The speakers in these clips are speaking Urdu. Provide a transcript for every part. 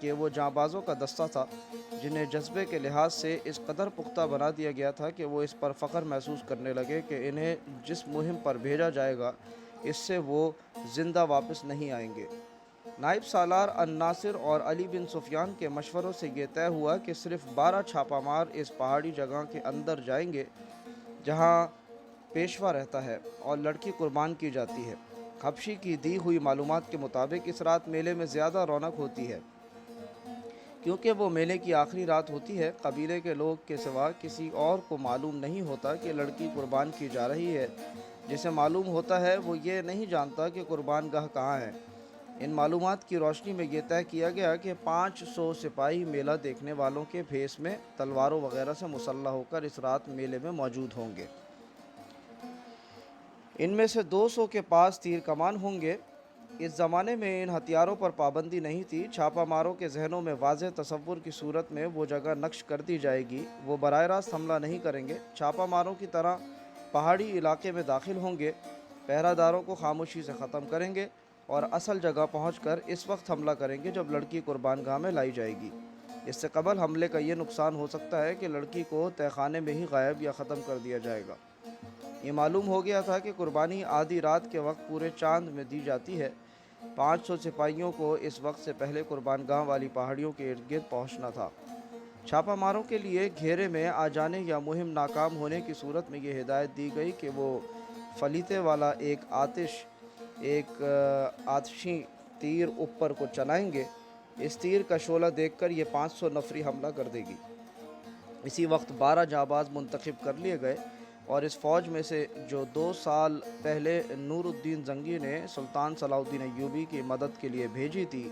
کہ وہ جانبازوں کا دستہ تھا جنہیں جذبے کے لحاظ سے اس قدر پختہ بنا دیا گیا تھا کہ وہ اس پر فخر محسوس کرنے لگے کہ انہیں جس مہم پر بھیجا جائے گا اس سے وہ زندہ واپس نہیں آئیں گے۔ نائب سالار الناصر اور علی بن سفیان کے مشوروں سے یہ طے ہوا کہ صرف 12 چھاپہ مار اس پہاڑی جگہ کے اندر جائیں گے جہاں پیشوا رہتا ہے اور لڑکی قربان کی جاتی ہے۔ حبشی کی دی ہوئی معلومات کے مطابق اس رات میلے میں زیادہ رونق ہوتی ہے کیونکہ وہ میلے کی آخری رات ہوتی ہے۔ قبیلے کے لوگ کے سوا کسی اور کو معلوم نہیں ہوتا کہ لڑکی قربان کی جا رہی ہے۔ جسے معلوم ہوتا ہے وہ یہ نہیں جانتا کہ قربان گاہ کہاں ہے۔ ان معلومات کی روشنی میں یہ طے کیا گیا کہ 500 سپاہی میلہ دیکھنے والوں کے بھیس میں تلواروں وغیرہ سے مسلح ہو کر اس رات میلے میں موجود ہوں گے۔ ان میں سے 200 کے پاس تیر کمان ہوں گے۔ اس زمانے میں ان ہتھیاروں پر پابندی نہیں تھی۔ چھاپہ ماروں کے ذہنوں میں واضح تصور کی صورت میں وہ جگہ نقش کر دی جائے گی۔ وہ براہ راست حملہ نہیں کریں گے، چھاپہ ماروں کی طرح پہاڑی علاقے میں داخل ہوں گے، پہرہ داروں کو خاموشی سے ختم کریں گے اور اصل جگہ پہنچ کر اس وقت حملہ کریں گے جب لڑکی قربان گاہ میں لائی جائے گی۔ اس سے قبل حملے کا یہ نقصان ہو سکتا ہے کہ لڑکی کو تہہ خانے میں ہی غائب یا ختم کر دیا جائے گا۔ یہ معلوم ہو گیا تھا کہ قربانی آدھی رات کے وقت پورے چاند میں دی جاتی ہے۔ 500 سپاہیوں کو اس وقت سے پہلے قربان گاہ والی پہاڑیوں کے ارد گرد پہنچنا تھا۔ چھاپہ ماروں کے لیے گھیرے میں آ جانے یا مہم ناکام ہونے کی صورت میں یہ ہدایت دی گئی کہ وہ فلیتے والا ایک آتشی تیر اوپر کو چلائیں گے۔ اس تیر کا شعلہ دیکھ کر یہ 500 نفری حملہ کر دے گی۔ اسی وقت 12 جانباز منتخب کر لیے گئے اور اس فوج میں سے جو 2 سال پہلے نور الدین زنگی نے سلطان صلاح الدین ایوبی کی مدد کے لیے بھیجی تھی،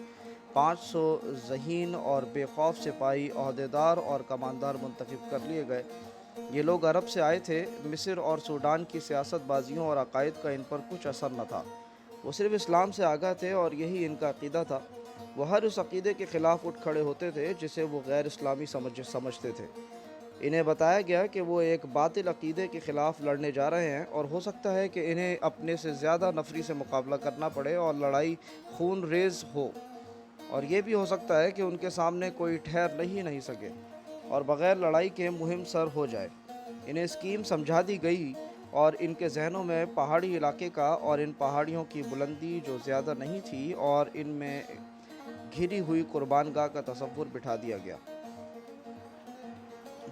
500 ذہین اور بے خوف سپاہی عہدیدار اور کماندار منتخب کر لیے گئے۔ یہ لوگ عرب سے آئے تھے۔ مصر اور سوڈان کی سیاست بازیوں اور عقائد کا ان پر کچھ اثر نہ تھا۔ وہ صرف اسلام سے آگاہ تھے اور یہی ان کا عقیدہ تھا۔ وہ ہر اس عقیدے کے خلاف اٹھ کھڑے ہوتے تھے جسے وہ غیر اسلامی سمجھتے تھے۔ انہیں بتایا گیا کہ وہ ایک باطل عقیدے کے خلاف لڑنے جا رہے ہیں اور ہو سکتا ہے کہ انہیں اپنے سے زیادہ نفری سے مقابلہ کرنا پڑے اور لڑائی خون ریز ہو، اور یہ بھی ہو سکتا ہے کہ ان کے سامنے کوئی ٹھہر نہیں سکے اور بغیر لڑائی کے مہم سر ہو جائے۔ انہیں اسکیم سمجھا دی گئی اور ان کے ذہنوں میں پہاڑی علاقے کا اور ان پہاڑیوں کی بلندی جو زیادہ نہیں تھی اور ان میں گھری ہوئی قربان گاہ کا تصور بٹھا دیا گیا۔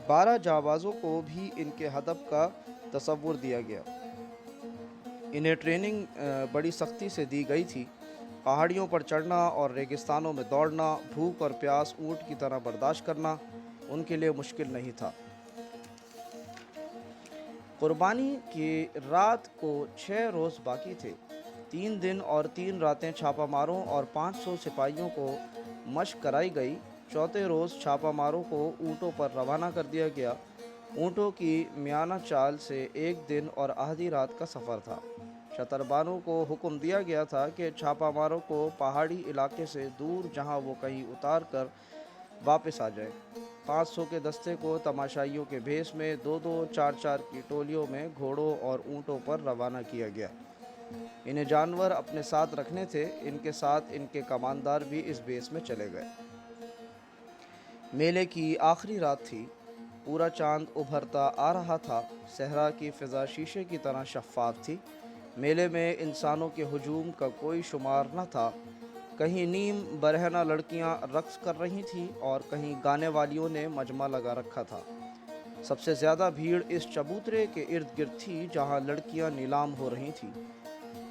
12 جانبازوں کو بھی ان کے ہدف کا تصور دیا گیا۔ انہیں ٹریننگ بڑی سختی سے دی گئی تھی۔ پہاڑیوں پر چڑھنا اور ریگستانوں میں دوڑنا، بھوک اور پیاس اونٹ کی طرح برداشت کرنا ان کے لیے مشکل نہیں تھا۔ قربانی کی رات کو 6 روز باقی تھے۔ 3 دن اور 3 راتیں چھاپہ ماروں اور 500 سپاہیوں کو مشق کرائی گئی۔ چوتھے روز چھاپہ ماروں کو اونٹوں پر روانہ کر دیا گیا۔ اونٹوں کی میانہ چال سے 1 دن اور آدھی رات کا سفر تھا۔ شتربانوں کو حکم دیا گیا تھا کہ چھاپہ ماروں کو پہاڑی علاقے سے دور جہاں وہ کہیں اتار کر واپس آ جائیں۔ 500 کے دستے کو تماشائیوں کے بھیس میں 2-2 4-4 کی ٹولیوں میں گھوڑوں اور اونٹوں پر روانہ کیا گیا۔ انہیں جانور اپنے ساتھ رکھنے تھے۔ ان کے ساتھ ان کے کماندار بھی اس بھیس میں چلے گئے۔ میلے کی آخری رات تھی۔ پورا چاند ابھرتا آ رہا تھا۔ صحرا کی فضا شیشے کی طرح شفاف تھی۔ میلے میں انسانوں کے ہجوم کا کوئی شمار نہ تھا۔ کہیں نیم برہنہ لڑکیاں رقص کر رہی تھیں اور کہیں گانے والیوں نے مجمع لگا رکھا تھا۔ سب سے زیادہ بھیڑ اس چبوترے کے ارد گرد تھی جہاں لڑکیاں نیلام ہو رہی تھیں۔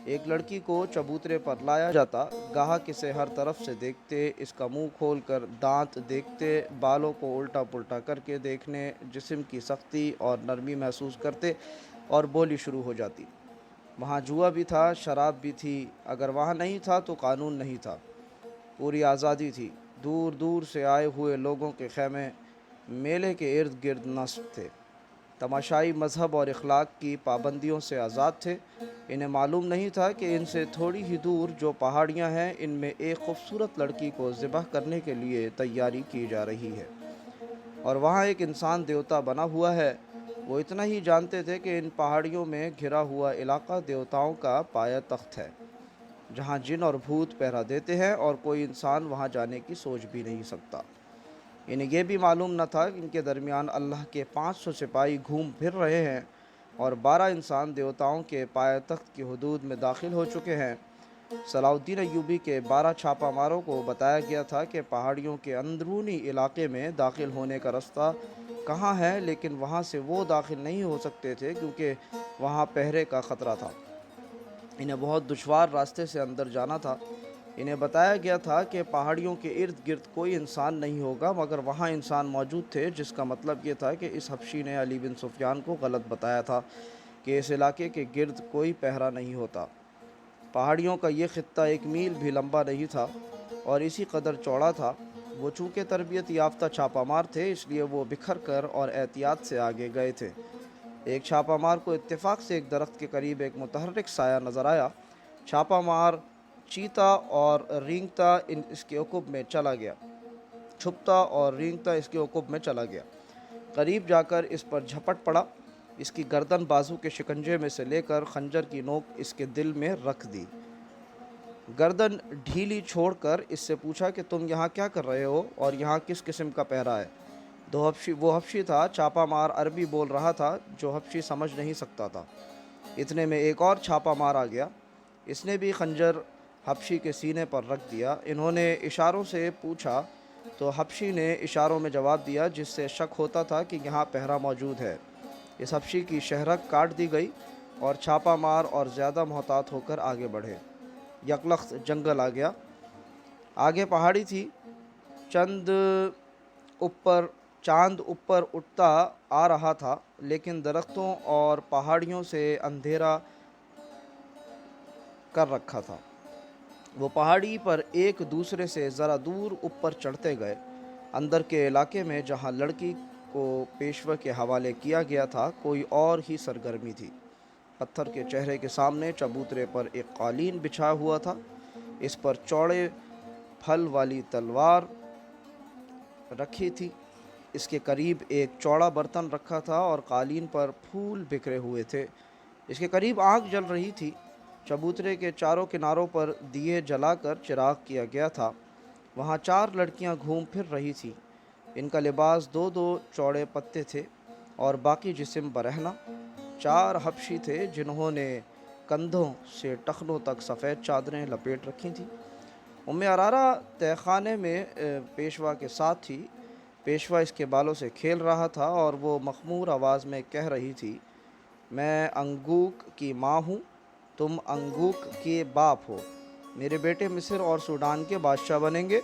ایک لڑکی کو چبوترے پر لایا جاتا، گاہک اسے ہر طرف سے دیکھتے، اس کا منہ کھول کر دانت دیکھتے، بالوں کو الٹا پلٹا کر کے دیکھنے، جسم کی سختی اور نرمی محسوس کرتے اور بولی شروع ہو جاتی۔ وہاں جوا بھی تھا، شراب بھی تھی، اگر وہاں نہیں تھا تو قانون نہیں تھا۔ پوری آزادی تھی۔ دور دور سے آئے ہوئے لوگوں کے خیمے میلے کے ارد گرد نصب تھے۔ تماشائی مذہب اور اخلاق کی پابندیوں سے آزاد تھے۔ انہیں معلوم نہیں تھا کہ ان سے تھوڑی ہی دور جو پہاڑیاں ہیں ان میں ایک خوبصورت لڑکی کو ذبح کرنے کے لیے تیاری کی جا رہی ہے اور وہاں ایک انسان دیوتا بنا ہوا ہے۔ وہ اتنا ہی جانتے تھے کہ ان پہاڑیوں میں گھرا ہوا علاقہ دیوتاؤں کا پایہ تخت ہے۔ جہاں جن اور بھوت پہرا دیتے ہیں اور کوئی انسان وہاں جانے کی سوچ بھی نہیں سکتا۔ انہیں یہ بھی معلوم نہ تھا کہ ان کے درمیان اللہ کے 500 سپاہی گھوم پھر رہے ہیں اور 12 انسان دیوتاؤں کے پائے تخت کی حدود میں داخل ہو چکے ہیں۔ صلاح الدین ایوبی کے 12 چھاپہ ماروں کو بتایا گیا تھا کہ پہاڑیوں کے اندرونی علاقے میں داخل ہونے کا رستہ کہاں ہے، لیکن وہاں سے وہ داخل نہیں ہو سکتے تھے کیونکہ وہاں پہرے کا خطرہ تھا۔ انہیں بہت دشوار راستے سے اندر جانا تھا۔ انہیں بتایا گیا تھا کہ پہاڑیوں کے ارد گرد کوئی انسان نہیں ہوگا، مگر وہاں انسان موجود تھے، جس کا مطلب یہ تھا کہ اس حبشی نے علی بن سفیان کو غلط بتایا تھا کہ اس علاقے کے گرد کوئی پہرا نہیں ہوتا۔ پہاڑیوں کا یہ خطہ 1 میل بھی لمبا نہیں تھا اور اسی قدر چوڑا تھا۔ وہ چونکہ تربیت یافتہ چھاپہ مار تھے، اس لیے وہ بکھر کر اور احتیاط سے آگے گئے تھے۔ ایک چھاپہ مار کو اتفاق سے ایک درخت کے قریب ایک متحرک سایہ نظر آیا۔ چھاپہ مار چیتا اور رینگتا اس کے عقب میں چلا گیا چھپتا اور رینگتا اس کے عقب میں چلا گیا۔ قریب جا کر اس پر جھپٹ پڑا، اس کی گردن بازو کے شکنجے میں سے لے کر خنجر کی نوک اس کے دل میں رکھ دی۔ گردن ڈھیلی چھوڑ کر اس سے پوچھا کہ تم یہاں کیا کر رہے ہو اور یہاں کس قسم کا پہرا ہے؟ وہ حبشی تھا، چھاپہ مار عربی بول رہا تھا جو حبشی سمجھ نہیں سکتا تھا۔ اتنے میں ایک اور چھاپہ مار آ گیا، اس نے بھی خنجر حبشی کے سینے پر رکھ دیا۔ انہوں نے اشاروں سے پوچھا تو حبشی نے اشاروں میں جواب دیا، جس سے شک ہوتا تھا کہ یہاں پہرا موجود ہے۔ اس حبشی کی شہرک کاٹ دی گئی اور چھاپہ مار اور زیادہ محتاط ہو کر آگے بڑھے۔ یکلخت جنگل آ گیا، آگے پہاڑی تھی، چاند اوپر اٹھتا آ رہا تھا، لیکن درختوں اور پہاڑیوں سے اندھیرا کر رکھا تھا۔ وہ پہاڑی پر ایک دوسرے سے ذرا دور اوپر چڑھتے گئے۔ اندر کے علاقے میں جہاں لڑکی کو پیشوا کے حوالے کیا گیا تھا، کوئی اور ہی سرگرمی تھی۔ پتھر کے چہرے کے سامنے چبوترے پر ایک قالین بچھا ہوا تھا، اس پر چوڑے پھل والی تلوار رکھی تھی۔ اس کے قریب ایک چوڑا برتن رکھا تھا اور قالین پر پھول بکھرے ہوئے تھے۔ اس کے قریب آگ جل رہی تھی۔ چبوترے کے چاروں کناروں پر دیے جلا کر چراغ کیا گیا تھا۔ وہاں 4 لڑکیاں گھوم پھر رہی تھیں۔ ان کا لباس 2 چوڑے پتے تھے اور باقی جسم برہنہ۔ 4 حبشی تھے جنہوں نے کندھوں سے ٹخنوں تک سفید چادریں لپیٹ رکھی تھیں۔ ارارا تہہ خانے میں پیشوا کے ساتھ تھی۔ پیشوا اس کے بالوں سے کھیل رہا تھا اور وہ مخمور آواز میں کہہ رہی تھی، میں انگوک کی ماں ہوں، تم انگوک کے باپ ہو۔ میرے بیٹے مصر اور سوڈان کے بادشاہ بنیں گے،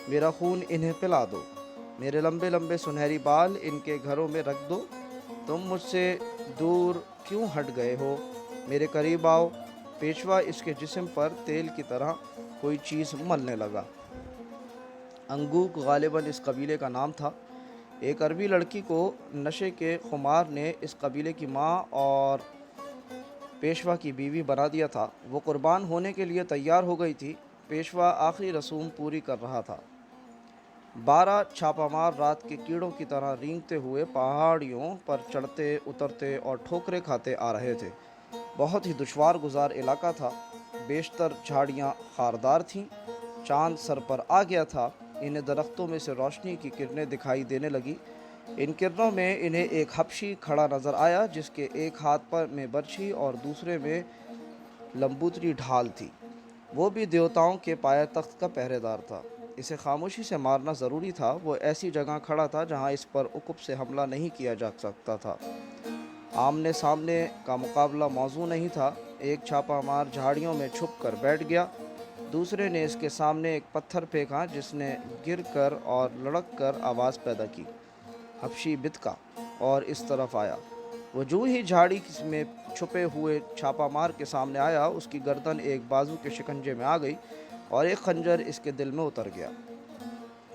میرا خون انہیں پلا دو، میرے لمبے لمبے سنہری بال ان کے گھروں میں رکھ دو۔ تم مجھ سے دور کیوں ہٹ گئے ہو؟ میرے قریب آؤ۔ پیشوا اس کے جسم پر تیل کی طرح کوئی چیز ملنے لگا۔ انگوک غالباً اس قبیلے کا نام تھا۔ ایک عربی لڑکی کو نشے کے خمار نے اس قبیلے کی ماں اور پیشوا کی بیوی بنا دیا تھا۔ وہ قربان ہونے کے لیے تیار ہو گئی تھی۔ پیشوا آخری رسوم پوری کر رہا تھا۔ 12 چھاپہ مار رات کے کیڑوں کی طرح رینگتے ہوئے پہاڑیوں پر چڑھتے اترتے اور ٹھوکریں کھاتے آ رہے تھے۔ بہت ہی دشوار گزار علاقہ تھا۔ بیشتر جھاڑیاں خاردار تھیں۔ چاند سر پر آ گیا تھا۔ انہیں درختوں میں سے روشنی کی کرنیں دکھائی دینے لگی۔ ان کرنوں میں انہیں ایک حبشی کھڑا نظر آیا، جس کے ایک ہاتھ میں برچھی اور دوسرے میں لمبوتری ڈھال تھی۔ وہ بھی دیوتاؤں کے پائے تخت کا پہرے دار تھا۔ اسے خاموشی سے مارنا ضروری تھا۔ وہ ایسی جگہ کھڑا تھا جہاں اس پر عقب سے حملہ نہیں کیا جا سکتا تھا۔ آمنے سامنے کا مقابلہ موزوں نہیں تھا۔ ایک چھاپہ مار جھاڑیوں میں چھپ کر بیٹھ گیا، دوسرے نے اس کے سامنے ایک پتھر پھینکا جس نے گر کر اور لڑک کر آواز پیدا کی۔ حبشی بتکا اور اس طرف آیا۔ وہ جو ہی جھاڑی میں چھپے ہوئے چھاپہ مار کے سامنے آیا، اس کی گردن ایک بازو کے شکنجے میں آ گئی اور ایک خنجر اس کے دل میں اتر گیا۔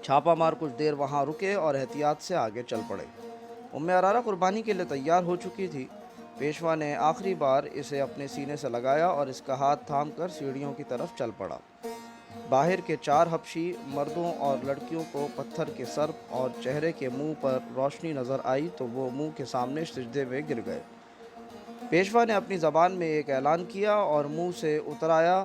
چھاپہ مار کچھ دیر وہاں رکے اور احتیاط سے آگے چل پڑے۔ ارارا قربانی کے لیے تیار ہو چکی تھی۔ پیشوا نے آخری بار اسے اپنے سینے سے لگایا اور اس کا ہاتھ تھام کر سیڑھیوں کی طرف چل پڑا۔ باہر کے 4 حبشی مردوں اور لڑکیوں کو پتھر کے سر اور چہرے کے منہ پر روشنی نظر آئی تو وہ منہ کے سامنے سجدے میں گر گئے۔ پیشوا نے اپنی زبان میں ایک اعلان کیا اور منہ سے اتر آیا،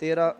13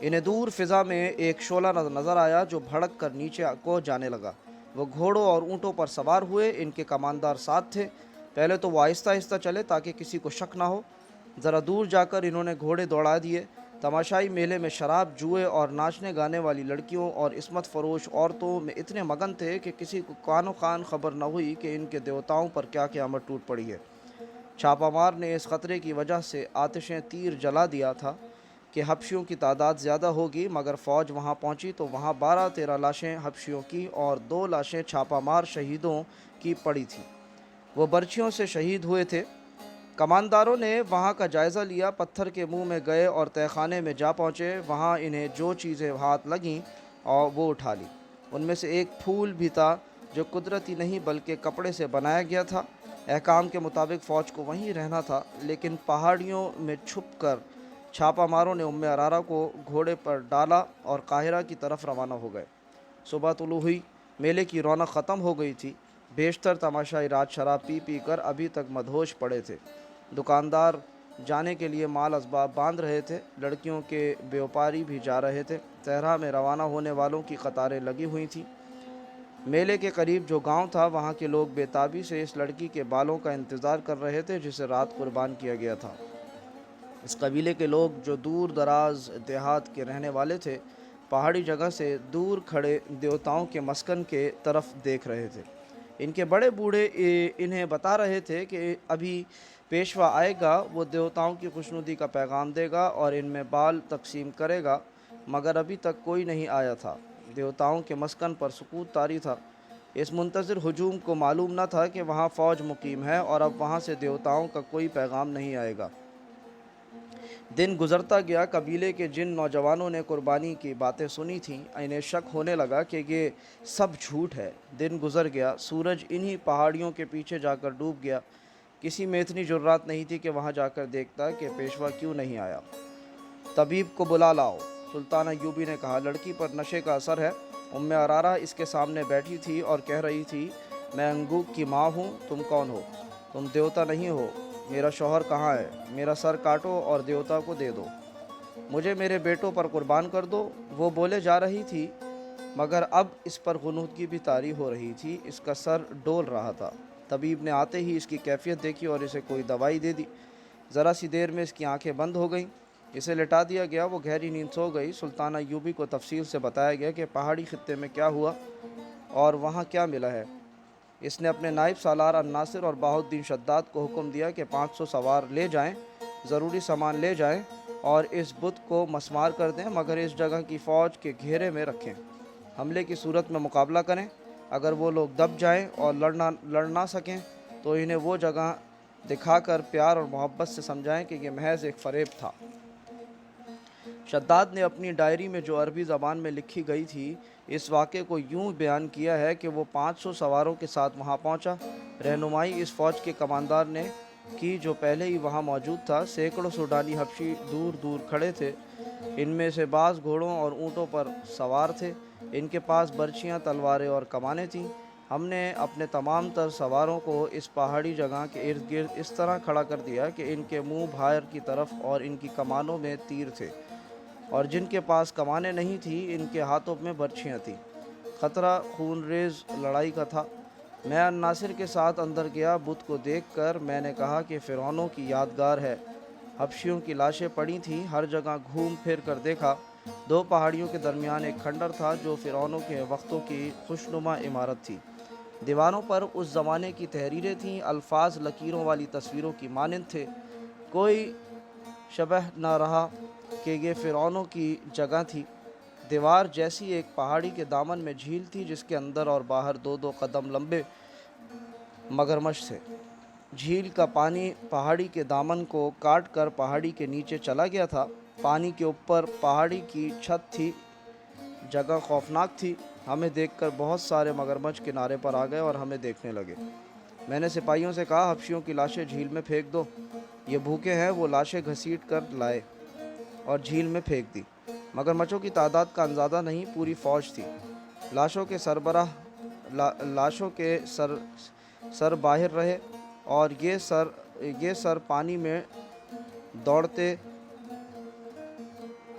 انہیں دور فضا میں ایک شعلہ نظر آیا جو بھڑک کر نیچے کو جانے لگا۔ وہ گھوڑوں اور اونٹوں پر سوار ہوئے، ان کے کماندار ساتھ تھے۔ پہلے تو وہ آہستہ آہستہ چلے تاکہ کسی کو شک نہ ہو۔ ذرا دور جا کر انہوں نے گھوڑے دوڑا دیے۔ تماشائی میلے میں شراب، جوئے اور ناچنے گانے والی لڑکیوں اور عصمت فروش عورتوں میں اتنے مگن تھے کہ کسی کو کان و کان خبر نہ ہوئی کہ ان کے دیوتاؤں پر کیا قیامت ٹوٹ پڑی ہے۔ چھاپہ مار نے اس خطرے کی وجہ سے آتشیں تیر جلا دیا تھا کہ حبشیوں کی تعداد زیادہ ہوگی، مگر فوج وہاں پہنچی تو وہاں 12-13 لاشیں حبشیوں کی اور 2 لاشیں چھاپہ مار شہیدوں کی پڑی تھیں۔ وہ برچھیوں سے شہید ہوئے تھے۔ کمانداروں نے وہاں کا جائزہ لیا، پتھر کے منہ میں گئے اور تہہ خانے میں جا پہنچے۔ وہاں انہیں جو چیزیں ہاتھ لگیں اور وہ اٹھا لی۔ ان میں سے ایک پھول بھی تھا جو قدرتی نہیں بلکہ کپڑے سے بنایا گیا تھا۔ احکام کے مطابق فوج کو وہیں رہنا تھا، لیکن پہاڑیوں میں چھپ کر چھاپہ ماروں نے ارارہ کو گھوڑے پر ڈالا اور قاہرہ کی طرف روانہ ہو گئے۔ صبح طلوع ہوئی، میلے کی رونق ختم ہو گئی تھی۔ بیشتر تماشائی رات شراب پی پی کر ابھی تک مدہوش پڑے تھے۔ دکاندار جانے کے لیے مال اسباب باندھ رہے تھے، لڑکیوں کے بیوپاری بھی جا رہے تھے۔ صحرا میں روانہ ہونے والوں کی قطاریں لگی ہوئی تھیں۔ میلے کے قریب جو گاؤں تھا، وہاں کے لوگ بے تابی سے اس لڑکی کے بالوں کا انتظار کر رہے تھے جسے رات قربان کیا گیا تھا۔ اس قبیلے کے لوگ جو دور دراز دیہات کے رہنے والے تھے، پہاڑی جگہ سے دور کھڑے دیوتاؤں کے مسکن کے طرف دیکھ رہے تھے۔ ان کے بڑے بوڑھے انہیں بتا رہے تھے کہ ابھی پیشوا آئے گا، وہ دیوتاؤں کی خوشنودی کا پیغام دے گا اور ان میں بال تقسیم کرے گا، مگر ابھی تک کوئی نہیں آیا تھا۔ دیوتاؤں کے مسکن پر سکوت طاری تھا۔ اس منتظر ہجوم کو معلوم نہ تھا کہ وہاں فوج مقیم ہے اور اب وہاں سے دیوتاؤں کا کوئی پیغام نہیں آئے گا۔ دن گزرتا گیا۔ قبیلے کے جن نوجوانوں نے قربانی کی باتیں سنی تھیں، انہیں شک ہونے لگا کہ یہ سب جھوٹ ہے۔ دن گزر گیا، سورج انہی پہاڑیوں کے پیچھے جا کر ڈوب گیا۔ کسی میں اتنی جرات نہیں تھی کہ وہاں جا کر دیکھتا کہ پیشوا کیوں نہیں آیا۔ طبیب کو بلا لاؤ، سلطان ایوبی نے کہا۔ لڑکی پر نشے کا اثر ہے۔ ارارہ اس کے سامنے بیٹھی تھی اور کہہ رہی تھی، میں انگوک کی ماں ہوں، تم کون ہو؟ تم دیوتا نہیں ہو۔ میرا شوہر کہاں ہے؟ میرا سر کاٹو اور دیوتا کو دے دو۔ مجھے میرے بیٹوں پر قربان کر دو۔ وہ بولے جا رہی تھی، مگر اب اس پر غنودگی بھی طاری ہو رہی تھی۔ اس کا سر ڈول رہا تھا۔ طبیب نے آتے ہی اس کی کیفیت دیکھی اور اسے کوئی دوائی دے دی۔ ذرا سی دیر میں اس کی آنکھیں بند ہو گئیں۔ اسے لٹا دیا گیا، وہ گہری نیند سو گئی۔ سلطان ایوبی کو تفصیل سے بتایا گیا کہ پہاڑی خطے میں کیا ہوا اور وہاں کیا ملا ہے۔ اس نے اپنے نائب سالار الناصر اور بہاؤالدین شداد کو حکم دیا کہ 500 سوار لے جائیں، ضروری سامان لے جائیں اور اس بت کو مسمار کر دیں، مگر اس جگہ کی فوج کے گھیرے میں رکھیں۔ حملے کی صورت میں مقابلہ کریں۔ اگر وہ لوگ دب جائیں اور لڑ نہ سکیں تو انہیں وہ جگہ دکھا کر پیار اور محبت سے سمجھائیں کہ یہ محض ایک فریب تھا۔ شداد نے اپنی ڈائری میں جو عربی زبان میں لکھی گئی تھی، اس واقعے کو یوں بیان کیا ہے کہ وہ 500 سواروں کے ساتھ وہاں پہنچا۔ رہنمائی اس فوج کے کماندار نے کی جو پہلے ہی وہاں موجود تھا۔ سینکڑوں سوڈانی حبشی دور دور کھڑے تھے۔ ان میں سے بعض گھوڑوں اور اونٹوں پر سوار تھے۔ ان کے پاس برچیاں، تلواریں اور کمانیں تھیں۔ ہم نے اپنے تمام تر سواروں کو اس پہاڑی جگہ کے ارد گرد اس طرح کھڑا کر دیا کہ ان کے منہ باہر کی طرف اور ان کی کمانوں میں تیر تھے، اور جن کے پاس کمانیں نہیں تھیں ان کے ہاتھوں میں برچیاں تھیں۔ خطرہ خون ریز لڑائی کا تھا۔ میں الناصر کے ساتھ اندر گیا۔ بت کو دیکھ کر میں نے کہا کہ فرعونوں کی یادگار ہے۔ حبشیوں کی لاشیں پڑی تھیں، ہر جگہ گھوم پھر کر دیکھا۔ 2 پہاڑیوں کے درمیان ایک کھنڈر تھا جو فرعونوں کے وقتوں کی خوشنما عمارت تھی۔ دیواروں پر اس زمانے کی تحریریں تھیں، الفاظ لکیروں والی تصویروں کی مانند تھے۔ کوئی شبہ نہ رہا کہ یہ فرعونوں کی جگہ تھی۔ دیوار جیسی ایک پہاڑی کے دامن میں جھیل تھی جس کے اندر اور باہر 2-2 قدم لمبے مگرمچھ تھے۔ جھیل کا پانی پہاڑی کے دامن کو کاٹ کر پہاڑی کے نیچے چلا گیا تھا۔ پانی کے اوپر پہاڑی کی چھت تھی۔ جگہ خوفناک تھی۔ ہمیں دیکھ کر بہت سارے مگرمچھ کنارے پر آ گئے اور ہمیں دیکھنے لگے۔ میں نے سپاہیوں سے کہا، حبشیوں کی لاشیں جھیل میں پھینک دو، یہ بھوکے ہیں۔ وہ لاشیں گھسیٹ کر لائے اور جھیل میں پھینک دی۔ مگرمچھوں کی تعداد کا اندازہ نہیں، پوری فوج تھی۔ لاشوں کے سر باہر رہے اور یہ سر پانی میں دوڑتے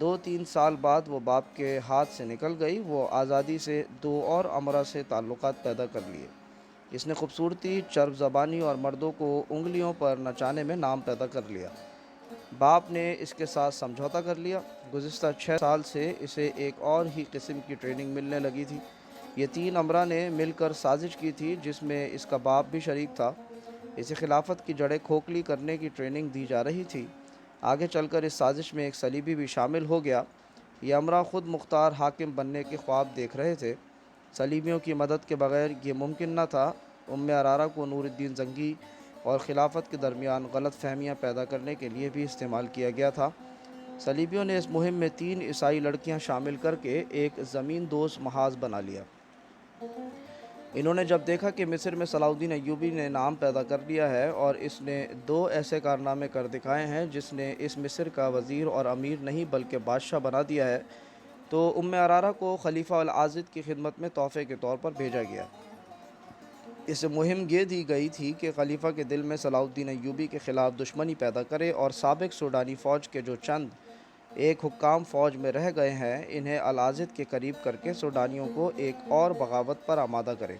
2-3 سال بعد وہ باپ کے ہاتھ سے نکل گئی۔ وہ آزادی سے 2 اور امرا سے تعلقات پیدا کر لیے۔ اس نے خوبصورتی، چرب زبانی اور مردوں کو انگلیوں پر نچانے میں نام پیدا کر لیا۔ باپ نے اس کے ساتھ سمجھوتا کر لیا۔ گزشتہ 6 سال سے اسے ایک اور ہی قسم کی ٹریننگ ملنے لگی تھی۔ یہ 3 امرا نے مل کر سازش کی تھی جس میں اس کا باپ بھی شریک تھا۔ اسے خلافت کی جڑیں کھوکھلی کرنے کی ٹریننگ دی جا رہی تھی۔ آگے چل کر اس سازش میں ایک صلیبی بھی شامل ہو گیا۔ یہ امرا خود مختار حاکم بننے کے خواب دیکھ رہے تھے۔ صلیبیوں کی مدد کے بغیر یہ ممکن نہ تھا۔ عرارہ کو نور الدین زنگی اور خلافت کے درمیان غلط فہمیاں پیدا کرنے کے لیے بھی استعمال کیا گیا تھا۔ صلیبیوں نے اس مہم میں 3 عیسائی لڑکیاں شامل کر کے ایک زمین دوز محاذ بنا لیا۔ انہوں نے جب دیکھا کہ مصر میں صلاح الدین ایوبی نے نام پیدا کر لیا ہے اور اس نے 2 ایسے کارنامے کر دکھائے ہیں جس نے اس مصر کا وزیر اور امیر نہیں بلکہ بادشاہ بنا دیا ہے، تو عرارہ کو خلیفہ العاضد کی خدمت میں تحفے کے طور پر بھیجا گیا۔ اس مہم یہ دی گئی تھی کہ خلیفہ کے دل میں صلاح الدین ایوبی کے خلاف دشمنی پیدا کرے اور سابق سوڈانی فوج کے جو چند ایک حکام فوج میں رہ گئے ہیں انہیں العاضد کے قریب کر کے سوڈانیوں کو ایک اور بغاوت پر آمادہ کرے۔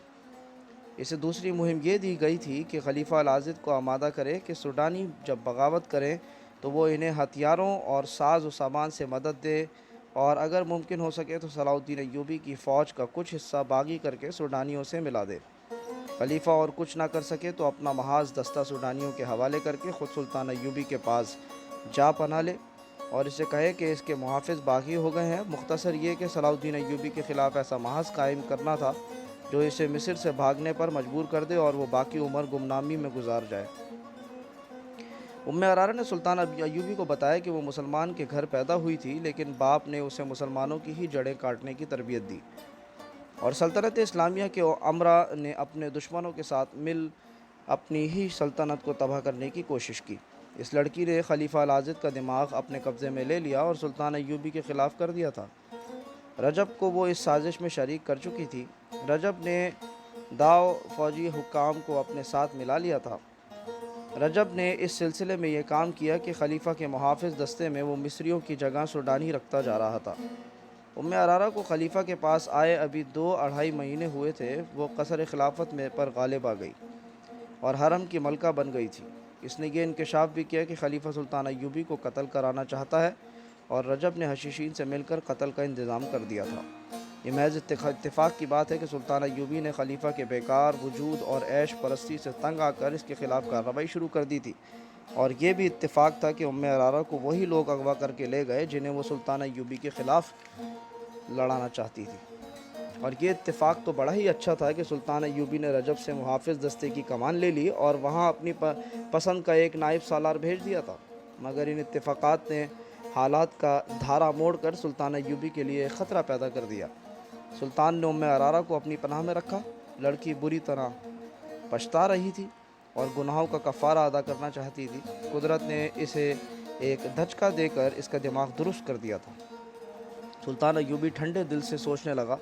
اسے دوسری مہم یہ دی گئی تھی کہ خلیفہ العاضد کو آمادہ کرے کہ سوڈانی جب بغاوت کریں تو وہ انہیں ہتھیاروں اور ساز و سامان سے مدد دے اور اگر ممکن ہو سکے تو صلاح الدین ایوبی کی فوج کا کچھ حصہ باغی کر کے سوڈانیوں سے ملا دے۔ خلیفہ اور کچھ نہ کر سکے تو اپنا محاذ دستہ سوڈانیوں کے حوالے کر کے خود سلطان ایوبی کے پاس جا پناہ لے اور اسے کہے کہ اس کے محافظ باغی ہو گئے ہیں۔ مختصر یہ کہ صلاح الدین ایوبی کے خلاف ایسا محاذ قائم کرنا تھا جو اسے مصر سے بھاگنے پر مجبور کر دے اور وہ باقی عمر گمنامی میں گزار جائے۔ عرارہ نے سلطان ایوبی کو بتایا کہ وہ مسلمان کے گھر پیدا ہوئی تھی لیکن باپ نے اسے مسلمانوں کی ہی جڑیں کاٹنے کی تربیت دی اور سلطنت اسلامیہ کے امرا نے اپنے دشمنوں کے ساتھ مل اپنی ہی سلطنت کو تباہ کرنے کی کوشش کی۔ اس لڑکی نے خلیفہ العاضد کا دماغ اپنے قبضے میں لے لیا اور سلطان ایوبی کے خلاف کر دیا تھا۔ رجب کو وہ اس سازش میں شریک کر چکی تھی۔ رجب نے داؤ فوجی حکام کو اپنے ساتھ ملا لیا تھا۔ رجب نے اس سلسلے میں یہ کام کیا کہ خلیفہ کے محافظ دستے میں وہ مصریوں کی جگہ سوڈانی رکھتا جا رہا تھا۔ عرارہ کو خلیفہ کے پاس آئے ابھی 2-2.5 مہینے ہوئے تھے۔ وہ قصر خلافت میں پر غالب آ گئی اور حرم کی ملکہ بن گئی تھی۔ اس نے یہ انکشاف بھی کیا کہ خلیفہ سلطان ایوبی کو قتل کرانا چاہتا ہے اور رجب نے حشیشین سے مل کر قتل کا انتظام کر دیا تھا۔ یہ محض اتفاق کی بات ہے کہ سلطان ایوبی نے خلیفہ کے بیکار وجود اور عیش پرستی سے تنگ آ کر اس کے خلاف کارروائی شروع کر دی تھی اور یہ بھی اتفاق تھا کہ عرارہ کو وہی لوگ اغوا کر کے لے گئے جنہیں وہ سلطان ایوبی کے خلاف لڑانا چاہتی تھی۔ اور یہ اتفاق تو بڑا ہی اچھا تھا کہ سلطان ایوبی نے رجب سے محافظ دستے کی کمان لے لی اور وہاں اپنی پسند کا ایک نائب سالار بھیج دیا تھا، مگر ان اتفاقات نے حالات کا دھارا موڑ کر سلطان ایوبی کے لیے خطرہ پیدا کر دیا۔ سلطان نے عرارہ کو اپنی پناہ میں رکھا۔ لڑکی بری طرح پچھتا رہی تھی اور گناہوں کا کفارہ ادا کرنا چاہتی تھی۔ قدرت نے اسے ایک دھچکا دے کر اس کا دماغ درست کر دیا تھا۔ سلطان ایوبی ٹھنڈے دل سے سوچنے لگا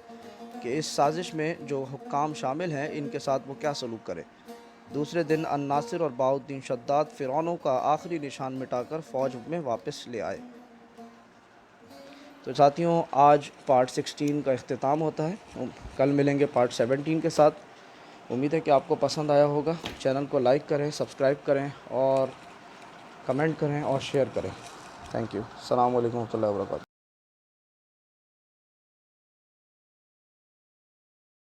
کہ اس سازش میں جو حکام شامل ہیں ان کے ساتھ وہ کیا سلوک کرے۔ دوسرے دن الناصر اور بہاؤالدین شداد فرعونوں کا آخری نشان مٹا کر فوج میں واپس لے آئے۔ تو ساتھیوں، آج پارٹ 16 کا اختتام ہوتا ہے۔ کل ملیں گے پارٹ 17 کے ساتھ۔ امید ہے کہ آپ کو پسند آیا ہوگا۔ چینل کو لائک کریں، سبسکرائب کریں اور کمنٹ کریں اور شیئر کریں۔ Thank you. السلام علیکم ورحمۃ اللہ وبرکاتہ۔